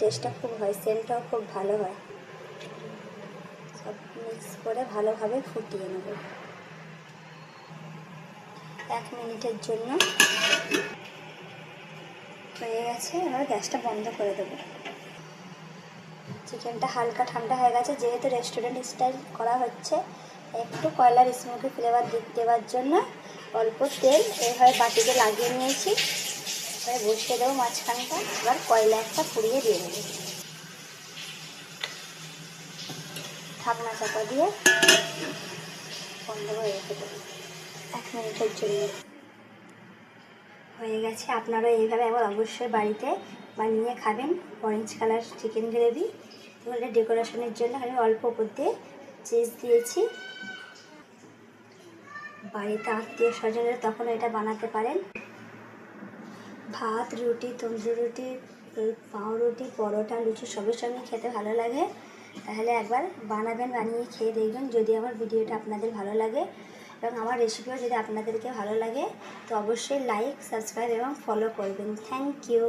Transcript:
টেস্টটা খুব হয়, সেন্টটাও খুব ভালো হয়। সব মিক্স করে ভালোভাবে ফুটিয়ে নেব 1 মিনিটের জন্য। হয়ে গেছে, এবার গ্যাসটা বন্ধ করে দেবো। চিকেনটা হালকা ঠান্ডা হয়ে গেছে, যেহেতু রেস্টুরেন্ট স্টাইল করা হচ্ছে একটু কয়লার স্মোকি ফ্লেভার দেওয়ার জন্য অল্প তেল এইভাবে বাটিতে লাগিয়ে নিয়েছি। এবার বসিয়ে দেবো মাঝখানটা, এবার কয়লা একটা পুড়িয়ে দিয়ে দেবো। ঢাকনা চাপা দিয়ে বন্ধ করে রেখে দেবো 1 মিনিটের জন্য। হয়ে গেছে, আপনারা এইভাবে একবার অবশ্যই বাড়িতে বানিয়ে খাবেন। Orange colour chicken gravy. এবারে ডেকোরেশনের জন্য আমি অল্প উপর দিয়ে চিজ দিয়েছি। বাড়িতে আত্মীয় স্বজনের তখন এটা বানাতে পারেন। ভাত, রুটি, তন্দুরি রুটি, পাউরুটি, পরোটা, লুচি সবের সঙ্গে খেতে ভালো লাগে। তাহলে একবার বানাবেন, বানিয়ে খেয়ে দেখবেন। যদি আমার ভিডিওটা আপনাদের ভালো লাগে এবং আমার রেসিপিও যদি আপনাদেরকে ভালো লাগে তো অবশ্যই লাইক, সাবস্ক্রাইব এবং ফলো করবেন। Thank you.